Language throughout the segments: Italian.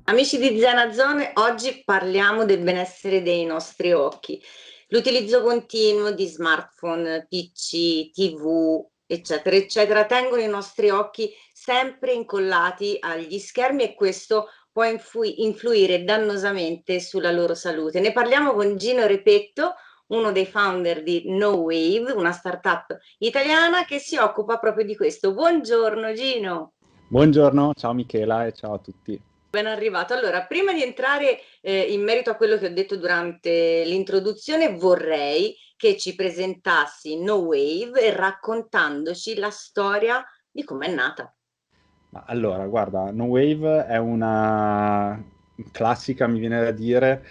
Amici di Zena Zone, oggi parliamo del benessere dei nostri occhi. L'utilizzo continuo di smartphone, PC, TV, eccetera, eccetera, tengono i nostri occhi sempre incollati agli schermi e questo può influire dannosamente sulla loro salute. Ne parliamo con Gino Repetto, uno dei founder di No Wave, una startup italiana che si occupa proprio di questo. Buongiorno Gino. Buongiorno, ciao Michela e ciao a tutti. Ben arrivato. Allora, prima di entrare in merito a quello che ho detto durante l'introduzione, vorrei che ci presentassi No Wave raccontandoci la storia di come è nata. Allora, guarda, No Wave è una classica, mi viene da dire,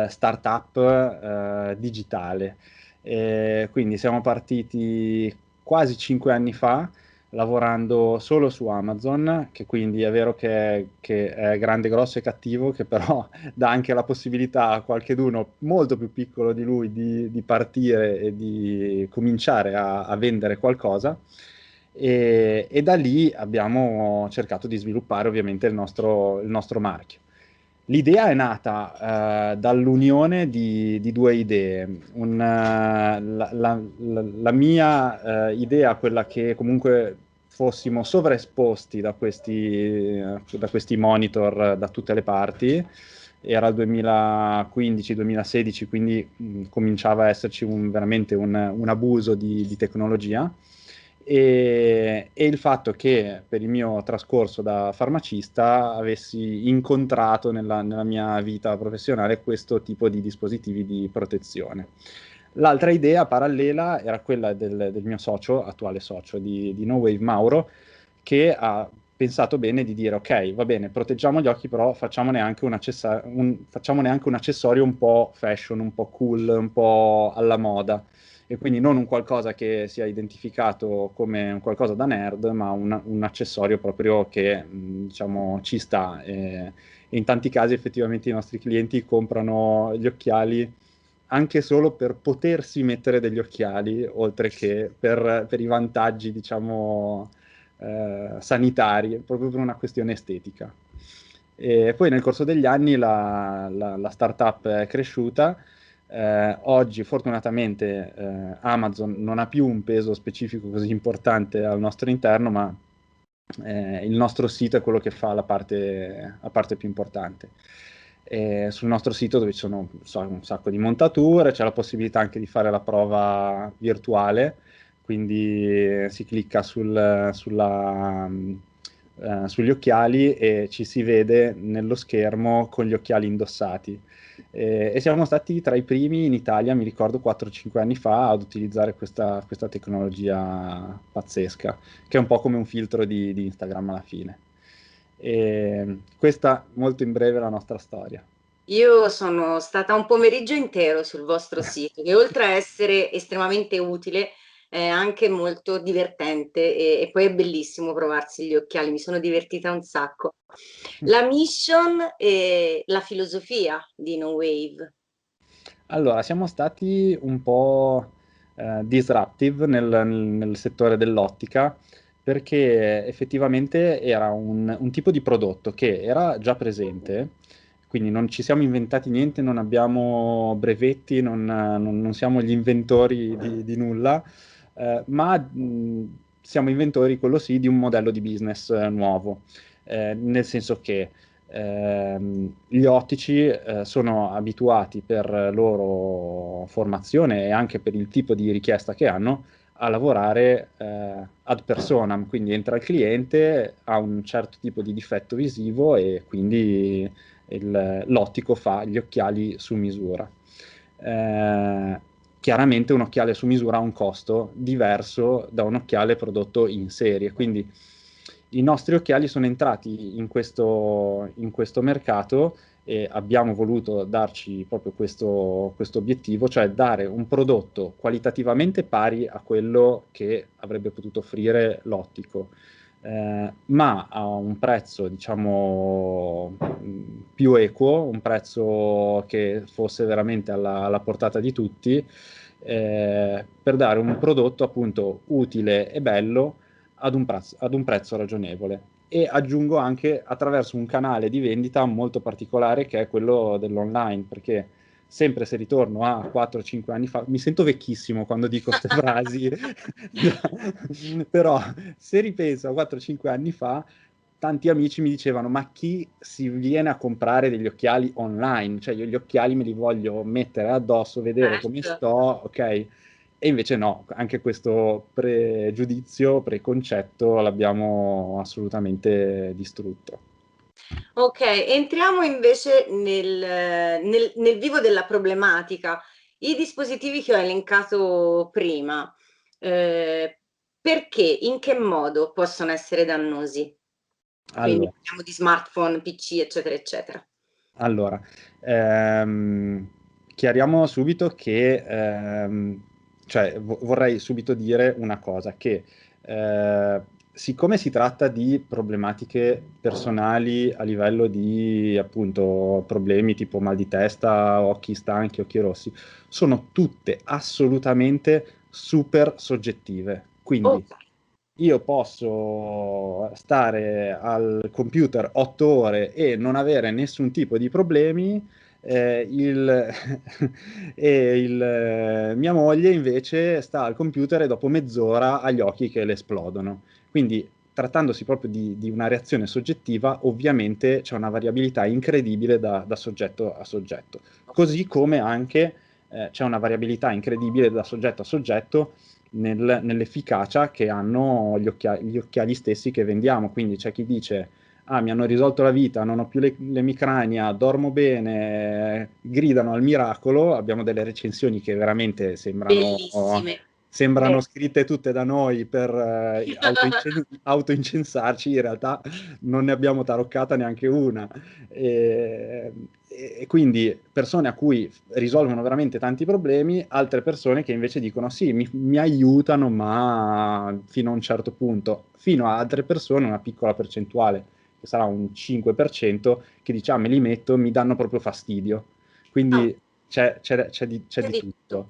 startup digitale. Quindi siamo partiti quasi 5 anni fa lavorando solo su Amazon, che quindi è vero che è grande, grosso e cattivo, che però dà anche la possibilità a qualcheduno molto più piccolo di lui di partire e di cominciare a vendere qualcosa. E da lì abbiamo cercato di sviluppare ovviamente il nostro marchio. L'idea è nata dall'unione di due idee. La mia idea, quella che comunque fossimo sovraesposti da questi monitor da tutte le parti, era il 2015-2016, quindi cominciava a esserci veramente un abuso di tecnologia. E il fatto che per il mio trascorso da farmacista avessi incontrato nella mia vita professionale questo tipo di dispositivi di protezione. L'altra idea parallela era quella del mio socio, attuale socio di No Wave, Mauro, che ha pensato bene di dire: ok, va bene, proteggiamo gli occhi, però facciamone anche un accessorio un po' fashion, un po' cool, un po' alla moda. E quindi non un qualcosa che sia identificato come un qualcosa da nerd, ma un accessorio proprio che, diciamo, ci sta. E in tanti casi effettivamente i nostri clienti comprano gli occhiali anche solo per potersi mettere degli occhiali, oltre che per i vantaggi, diciamo, sanitari, proprio per una questione estetica. E poi nel corso degli anni la startup è cresciuta. Oggi fortunatamente Amazon non ha più un peso specifico così importante al nostro interno, ma il nostro sito è quello che fa la parte più importante. Sul nostro sito, dove ci sono un sacco di montature, c'è la possibilità anche di fare la prova virtuale, quindi si clicca sugli occhiali e ci si vede nello schermo con gli occhiali indossati. E siamo stati tra i primi in Italia, mi ricordo 4-5 anni fa, ad utilizzare questa tecnologia pazzesca, che è un po' come un filtro di Instagram alla fine. E questa, molto in breve, è la nostra storia. Io sono stata un pomeriggio intero sul vostro sito, che oltre a essere estremamente utile, è anche molto divertente e poi è bellissimo provarsi gli occhiali, mi sono divertita un sacco. La mission e la filosofia di No Wave. Allora, siamo stati un po' disruptive nel settore dell'ottica, perché effettivamente era un tipo di prodotto che era già presente, quindi non ci siamo inventati niente, non abbiamo brevetti, non siamo gli inventori di nulla, ma siamo inventori, quello sì, di un modello di business nuovo. Nel senso che gli ottici sono abituati, per loro formazione e anche per il tipo di richiesta che hanno, a lavorare ad personam, quindi entra il cliente, ha un certo tipo di difetto visivo e quindi l'ottico fa gli occhiali su misura. Eh, Chiaramente un occhiale su misura ha un costo diverso da un occhiale prodotto in serie, quindi i nostri occhiali sono entrati in questo mercato e abbiamo voluto darci proprio questo obiettivo, cioè dare un prodotto qualitativamente pari a quello che avrebbe potuto offrire l'ottico, ma a un prezzo, diciamo, più equo, un prezzo che fosse veramente alla portata di tutti, per dare un prodotto appunto utile e bello ad un prezzo ragionevole. e aggiungo anche attraverso un canale di vendita molto particolare che è quello dell'online, perché sempre se ritorno a 4-5 anni fa, mi sento vecchissimo quando dico queste frasi, però se ripenso a 4-5 anni fa, tanti amici mi dicevano: ma chi si viene a comprare degli occhiali online? Cioè io gli occhiali me li voglio mettere addosso, vedere come Certo. sto, ok? E invece no, anche questo pregiudizio, preconcetto l'abbiamo assolutamente distrutto. Ok, entriamo invece nel vivo della problematica. I dispositivi che ho elencato prima, eh, perché, in che modo possono essere dannosi? Quindi Allora, parliamo di smartphone, PC, eccetera, eccetera. allora, ehm, chiariamo subito che, cioè, vorrei subito dire una cosa, che eh, siccome si tratta di problematiche personali a livello di, appunto, problemi tipo mal di testa, occhi stanchi, occhi rossi, sono tutte assolutamente super soggettive. Quindi Ok. io posso stare al computer 8 ore e non avere nessun tipo di problemi, mia moglie invece sta al computer e dopo mezz'ora ha gli occhi che le esplodono. Quindi, trattandosi proprio di una reazione soggettiva, ovviamente c'è una variabilità incredibile da soggetto a soggetto. Così come anche c'è una variabilità incredibile da soggetto a soggetto nell'efficacia che hanno gli occhiali stessi che vendiamo. Quindi c'è chi dice: ah, mi hanno risolto la vita, non ho più l'emicrania, dormo bene, gridano al miracolo. Abbiamo delle recensioni che veramente Bellissime. sembrano Beh, scritte tutte da noi per autoincensarci, in realtà non ne abbiamo taroccata neanche una. E, e quindi persone a cui risolvono veramente tanti problemi, altre persone che invece dicono sì, mi aiutano, ma fino a un certo punto, fino a altre persone, una piccola percentuale, che sarà un 5%, che dice ah, me li metto, mi danno proprio fastidio. ah, Quindi c'è c'è di di tutto. tutto.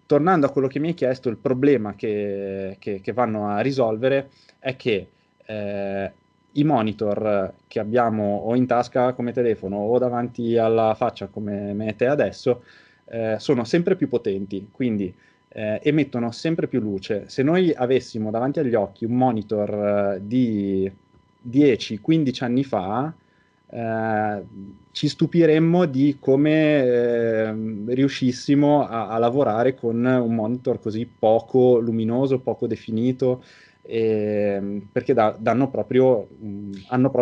Tornando a quello che mi hai chiesto, il problema che vanno a risolvere è che eh, i monitor che abbiamo o in tasca come telefono o davanti alla faccia come me e te adesso sono sempre più potenti, quindi emettono sempre più luce. Se noi avessimo davanti agli occhi un monitor di 10-15 anni fa, eh, ci stupiremmo di come riuscissimo a lavorare con un monitor così poco luminoso, poco definito, perché hanno proprio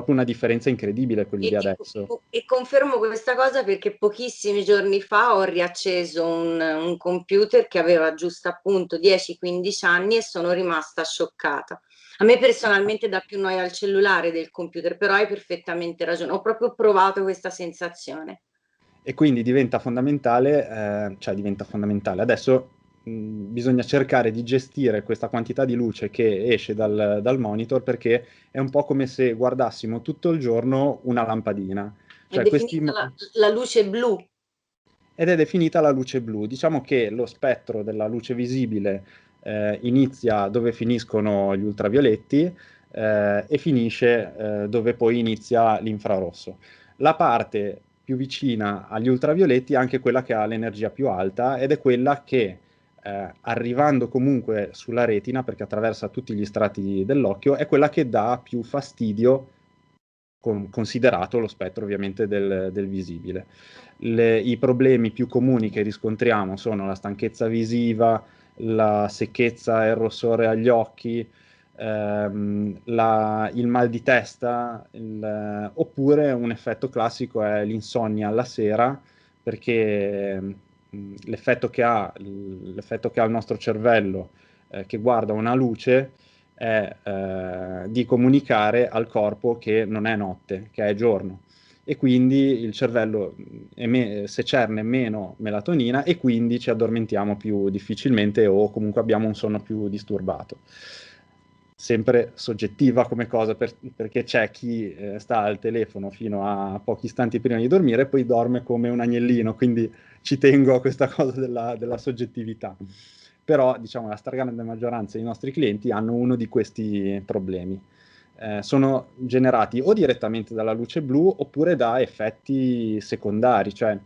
una differenza incredibile quelli di adesso. E confermo questa cosa perché pochissimi giorni fa ho riacceso un computer che aveva giusto appunto 10-15 anni e sono rimasta scioccata. A me personalmente dà più noia al cellulare del computer, però hai perfettamente ragione, ho proprio provato questa sensazione. E quindi cioè diventa fondamentale. Adesso bisogna cercare di gestire questa quantità di luce che esce dal monitor, perché è un po' come se guardassimo tutto il giorno una lampadina. È Cioè definita la luce blu. ed è definita la luce blu. Diciamo che lo spettro della luce visibile inizia dove finiscono gli ultravioletti e finisce dove poi inizia l'infrarosso. La parte più vicina agli ultravioletti è anche quella che ha l'energia più alta ed è quella che, arrivando comunque sulla retina, perché attraversa tutti gli strati dell'occhio, è quella che dà più fastidio, considerato lo spettro ovviamente del visibile. I problemi più comuni che riscontriamo sono la stanchezza visiva, la secchezza e il rossore agli occhi, il mal di testa, oppure un effetto classico è l'insonnia alla sera, perché l'effetto che ha il nostro cervello, che guarda una luce, è di comunicare al corpo che non è notte, che è giorno. E quindi il cervello secerne meno melatonina e quindi ci addormentiamo più difficilmente o comunque abbiamo un sonno più disturbato. Sempre soggettiva come cosa, perché c'è chi sta al telefono fino a pochi istanti prima di dormire e poi dorme come un agnellino, quindi ci tengo a questa cosa della soggettività. Però, diciamo, la stragrande maggioranza dei nostri clienti hanno uno di questi problemi. sono generati o direttamente dalla luce blu oppure da effetti secondari, cioè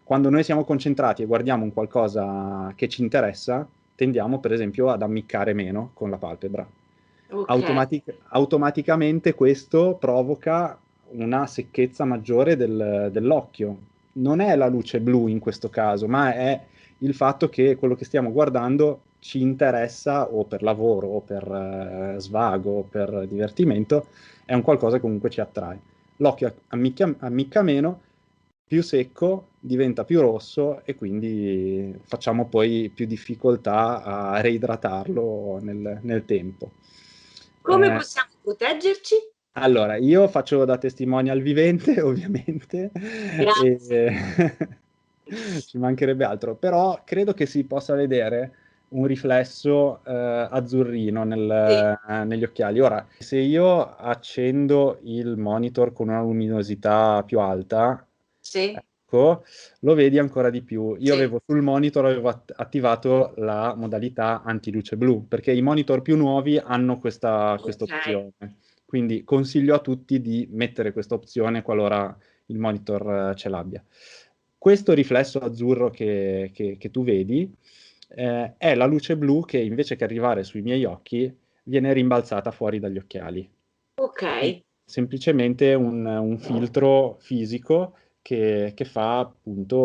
quando noi siamo concentrati e guardiamo un qualcosa che ci interessa, tendiamo per esempio ad ammiccare meno con la palpebra. Ok. Automaticamente questo provoca una secchezza maggiore dell'occhio. Non è la luce blu in questo caso, ma è il fatto che quello che stiamo guardando ci interessa o per lavoro o per svago o per divertimento, è un qualcosa che comunque ci attrae. L'occhio ammicca meno, più secco, diventa più rosso e quindi facciamo poi più difficoltà a reidratarlo nel tempo. Come Eh, possiamo proteggerci? allora, io faccio da testimonial vivente, ovviamente, Grazie. e ci mancherebbe altro, però credo che si possa vedere un riflesso azzurrino Sì, negli occhiali. Ora, se io accendo il monitor con una luminosità più alta, sì, ecco, lo vedi ancora di più. Io sì. avevo sul monitor avevo attivato la modalità anti-luce blu, perché i monitor più nuovi hanno questa Ok. opzione. Quindi consiglio a tutti di mettere questa opzione qualora il monitor ce l'abbia. Questo riflesso azzurro che tu vedi è la luce blu che invece che arrivare sui miei occhi viene rimbalzata fuori dagli occhiali. Ok. Quindi semplicemente un filtro fisico che fa appunto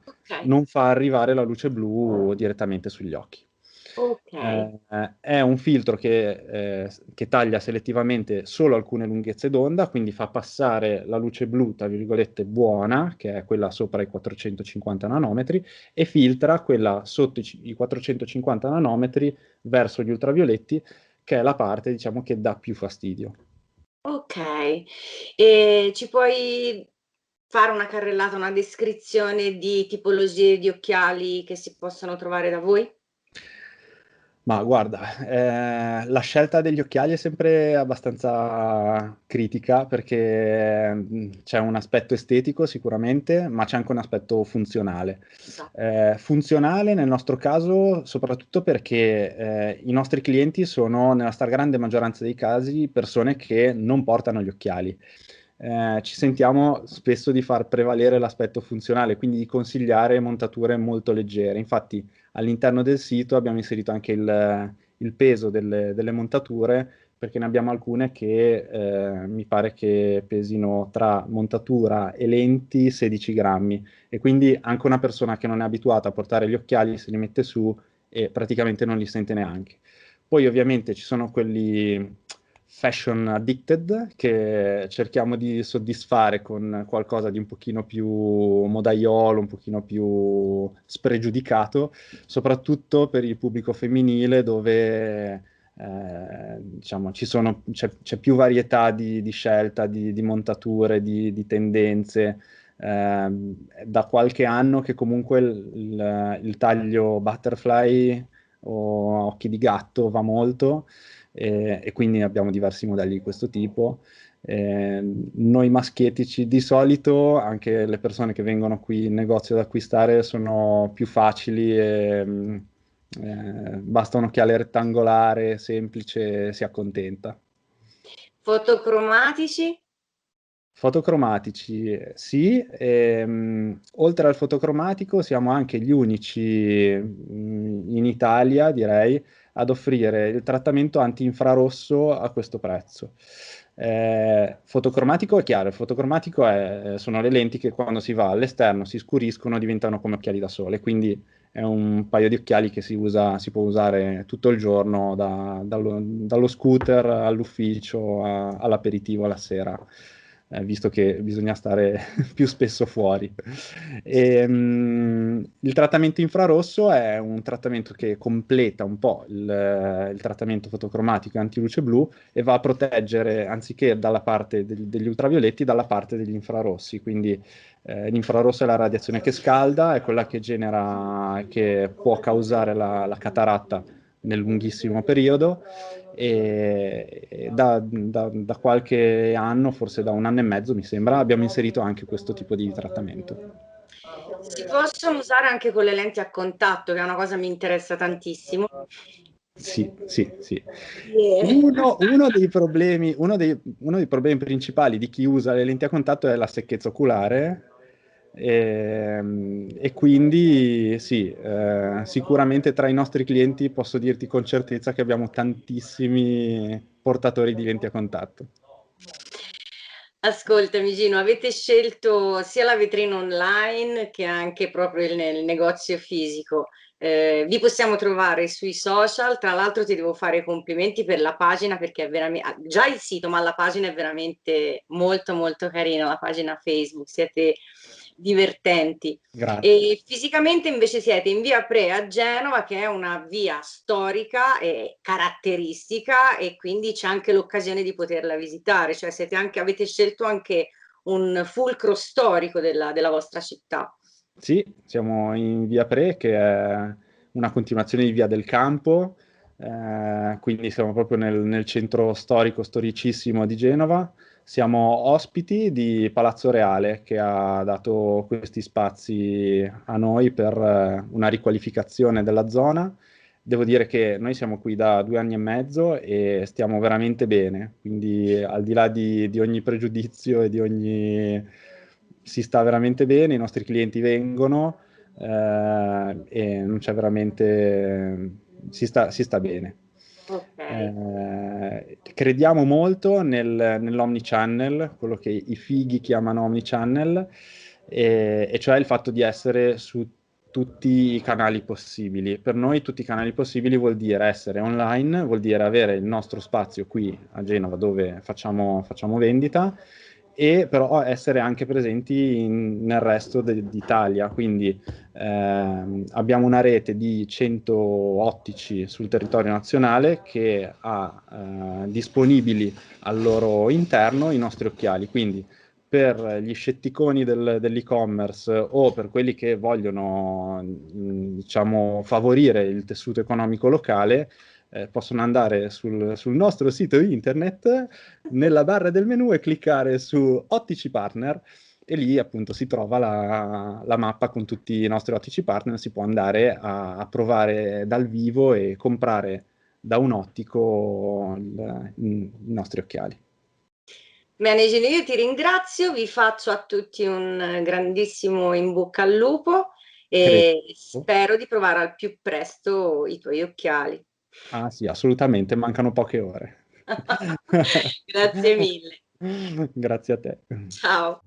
Ok. non fa arrivare la luce blu direttamente sugli occhi. Ok. È un filtro che taglia selettivamente solo alcune lunghezze d'onda, quindi fa passare la luce blu, tra virgolette, buona, che è quella sopra i 450 nanometri, e filtra quella sotto i 450 nanometri verso gli ultravioletti, che è la parte, diciamo, che dà più fastidio. Ok. E ci puoi fare una carrellata, una descrizione di tipologie di occhiali che si possono trovare da voi? Ma guarda, la scelta degli occhiali è sempre abbastanza critica perché c'è un aspetto estetico sicuramente, ma c'è anche un aspetto funzionale. Esatto. Funzionale nel nostro caso soprattutto perché i nostri clienti sono nella stragrande maggioranza dei casi persone che non portano gli occhiali. Ci sentiamo spesso di far prevalere l'aspetto funzionale, quindi di consigliare montature molto leggere. Infatti, all'interno del sito abbiamo inserito anche il peso delle montature, perché ne abbiamo alcune che mi pare che pesino tra montatura e lenti 16 grammi, e quindi anche una persona che non è abituata a portare gli occhiali se li mette su e praticamente non li sente neanche. Poi ovviamente ci sono quelli fashion addicted che cerchiamo di soddisfare con qualcosa di un pochino più modaiolo, un pochino più spregiudicato, soprattutto per il pubblico femminile dove diciamo, c'è più varietà di scelta, di montature, di tendenze. Da qualche anno che comunque il taglio butterfly o occhi di gatto va molto e quindi abbiamo diversi modelli di questo tipo. Noi maschietici di solito, anche le persone che vengono qui in negozio ad acquistare sono più facili e basta un occhiale rettangolare, semplice, si accontenta. Fotocromatici? Fotocromatici, sì, oltre al fotocromatico siamo anche gli unici in Italia, direi, ad offrire il trattamento anti-infrarosso a questo prezzo. Fotocromatico è chiaro, il fotocromatico sono le lenti che quando si va all'esterno si scuriscono, diventano come occhiali da sole, quindi è un paio di occhiali che si può usare tutto il giorno, dallo scooter all'ufficio, all'aperitivo alla sera, visto che bisogna stare più spesso fuori. Il trattamento infrarosso è un trattamento che completa un po' il trattamento fotocromatico e antiluce blu e va a proteggere, anziché dalla parte degli ultravioletti, dalla parte degli infrarossi. Quindi l'infrarosso è la radiazione che scalda, è quella che genera, che può causare la cataratta nel lunghissimo periodo e da qualche anno, forse da un anno e mezzo mi sembra, abbiamo inserito anche questo tipo di trattamento. Si possono usare anche con le lenti a contatto, che è una cosa che mi interessa tantissimo. Sì, sì, sì. Yeah. Uno dei problemi principali di chi usa le lenti a contatto è la secchezza oculare, e quindi sì, sicuramente tra i nostri clienti posso dirti con certezza che abbiamo tantissimi portatori di lenti a contatto. Ascoltami Gino, avete scelto sia la vetrina online che anche proprio il negozio fisico. Vi possiamo trovare sui social, tra l'altro ti devo fare i complimenti per la pagina perché è veramente, già il sito, ma la pagina è veramente molto molto carina, la pagina Facebook, siete divertenti. Grazie. E fisicamente invece siete in via Pre a Genova, che è una via storica e caratteristica, e quindi c'è anche l'occasione di poterla visitare, cioè avete scelto anche un fulcro storico della vostra città. Sì, siamo in via Pre, che è una continuazione di via del Campo, quindi siamo proprio nel centro storico, storicissimo di Genova. Siamo ospiti di Palazzo Reale, che ha dato questi spazi a noi per una riqualificazione della zona. Devo dire che noi siamo qui da 2 anni e mezzo e stiamo veramente bene, quindi al di là di ogni pregiudizio e di ogni... si sta veramente bene, i nostri clienti vengono, e non c'è veramente... si sta bene. Ok. Crediamo molto nell'omnichannel, quello che i fighi chiamano omnichannel, e cioè il fatto di essere su tutti i canali possibili. Per noi tutti i canali possibili vuol dire essere online, vuol dire avere il nostro spazio qui a Genova dove facciamo vendita, e però essere anche presenti nel resto d'Italia. Quindi abbiamo una rete di 100 ottici sul territorio nazionale che ha disponibili al loro interno i nostri occhiali. Quindi per gli scetticoni dell'e-commerce o per quelli che vogliono, diciamo, favorire il tessuto economico locale, possono andare sul nostro sito internet, nella barra del menu, e cliccare su Ottici Partner, e lì appunto si trova la mappa con tutti i nostri ottici partner, si può andare a provare dal vivo e comprare da un ottico i nostri occhiali. Bene, Gino, io ti ringrazio, vi faccio a tutti un grandissimo in bocca al lupo e Credo. spero di provare al più presto i tuoi occhiali. Ah sì, assolutamente, mancano poche ore. Grazie mille. Grazie a te. Ciao.